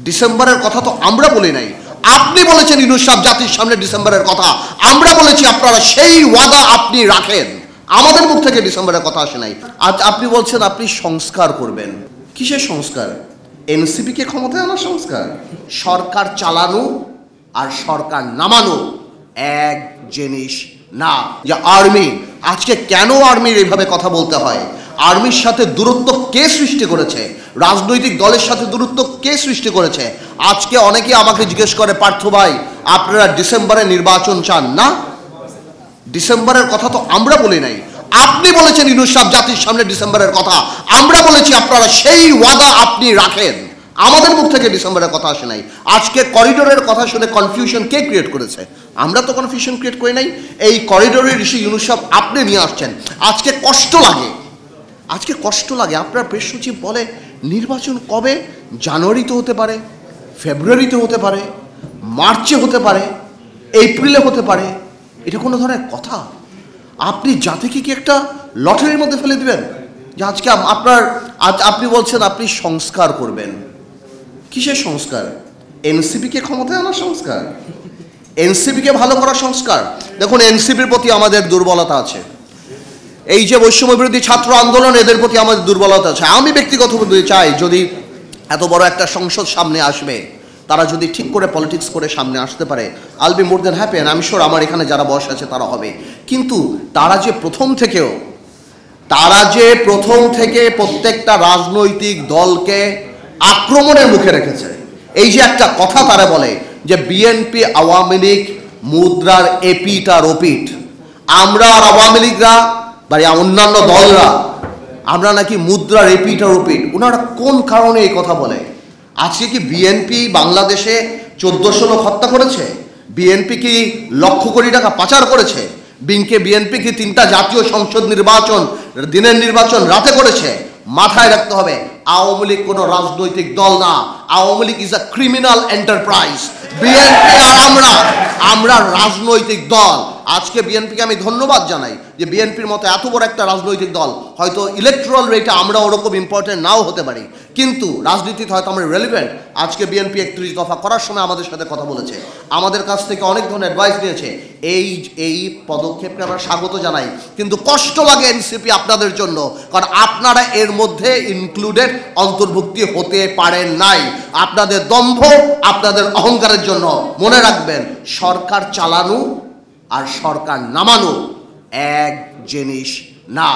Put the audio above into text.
ডিসেম্বরের কথা তো আমরা বলি নাই, আপনি বলেছেন ইউনূস সাহেব জাতির সামনে ডিসেম্বরের কথা। আমরা বলেছি আপনারা সেই ওয়াদা আপনি রাখেন, আমাদের মুখ থেকে ডিসেম্বরের কথা আসে নাই। আজ আপনি বলছেন আপনি সংস্কার করবেন। কিসের সংস্কার? এনসিপিকে ক্ষমতায় আনার সংস্কার? সরকার চালানো আর সরকার নামানো এক জিনিস না। যে আর্মি, আজকে কেন আর্মির এইভাবে কথা বলতে হয়? আর্মির সাথে দূরত্ব কে সৃষ্টি করেছে? রাজনৈতিক দলের সাথে দূরত্ব কে সৃষ্টি করেছে? আজকে অনেকে আমাকে জিজ্ঞেস করে, পার্থ ভাই আপনারা ডিসেম্বরে নির্বাচন চান না? ডিসেম্বরের কথা তো আমরা বলি নাই, আপনি বলেছেন ইউনূস সাহেব জাতির সামনে ডিসেম্বরের কথা। আমরা বলেছি আপনারা সেই ওয়াদা আপনি রাখেন, আমাদের মুখ থেকে ডিসেম্বরের কথা আসে নাই। আজকে করিডোরের কথা শুনে কনফিউশন কে ক্রিয়েট করেছে? আমরা তো কনফিউশন ক্রিয়েট করি নাই। এই করিডোরের ইস্যু ইউনূস সাহেব আপনি নিয়ে আসছেন। আজকে কষ্ট লাগে, আজকে কষ্ট লাগে। আপনার প্রেস সচিব বলে নির্বাচন কবে? জানুয়ারিতে হতে পারে, ফেব্রুয়ারিতে হতে পারে, মার্চে হতে পারে, এপ্রিলে হতে পারে। এটা কোনো ধরনের কথা? আপনি জাতিকে কি একটা লটারির মধ্যে ফেলে দিবেন? যে আজকে আপনি বলছেন আপনি সংস্কার করবেন। কিসের সংস্কার? এনসিপিকে ক্ষমতায় আনার সংস্কার? এনসিপিকে ভালো করার সংস্কার? দেখুন, এনসিপির প্রতি আমাদের দুর্বলতা আছে। এই যে বৈষম্য বিরোধী ছাত্র আন্দোলন, এদের প্রতি আমাদের দুর্বলতা আছে। আমি ব্যক্তিগতভাবে চাই, যদি এত বড় একটা সংসদ সামনে আসবে, তারা যদি ঠিক করে পলিটিক্স করে সামনে আসতে পারে, I'll be more than happy. And আমি শিওর আমার এখানে যারা বয়স আছে তারা হবে। কিন্তু তারা যে প্রথম থেকে প্রত্যেকটা রাজনৈতিক দলকে আক্রমণের মুখে রেখেছে। এই যে একটা কথা তারা বলে যে বিএনপি আওয়ামী লীগ মুদ্রার এপিট আর ওপিট, আমরা আর আওয়ামী লীগরা বা অন্যান্য দলরা আমরা নাকি মুদ্রার এপিট আর ওপিট। ওনারা কোন কারণে এই কথা বলে? আজকে কি বিএনপি বাংলাদেশে 1400 লোক হত্যা করেছে? বিএনপি কি লক্ষ কোটি টাকা পাচার করেছে? বিএনপি কি 3টা জাতীয় সংসদ নির্বাচন, দিনের নির্বাচন রাতে করেছে? মাথায় রাখতে হবে, আওয়ামী লীগ কোনো রাজনৈতিক দল না। Awami League is a criminal enterprise. BNP আর আমরা রাজনৈতিক দল। আজকে বিএনপিকে আমি ধন্যবাদ জানাই যে বিএনপির মতো এত বড় একটা রাজনৈতিক দল, হয়তো ইলেকট্রাল রেটে আমরা ওরকম ইম্পর্টেন্ট নাও হতে পারি, কিন্তু রাজনীতিতে হয়তো আমরা রেলিভেন্ট। আজকে বিএনপি 31 দফা করার সময় আমাদের সাথে কথা বলেছে, আমাদের কাছ থেকে অনেক ধরনের অ্যাডভাইস নিয়েছে। এই পদক্ষেপকে আমরা স্বাগত জানাই। কিন্তু কষ্ট লাগে এনসিপি আপনাদের জন্য, কারণ আপনারা এর মধ্যে ইনক্লুডেড, অন্তর্ভুক্তি হতে পারেন নাই। আপনাদের দম্ভ, আপনাদের অহংকারের জন্য। মনে রাখবেন, সরকার চালানো আর সরকার নামানো এক জিনিস না।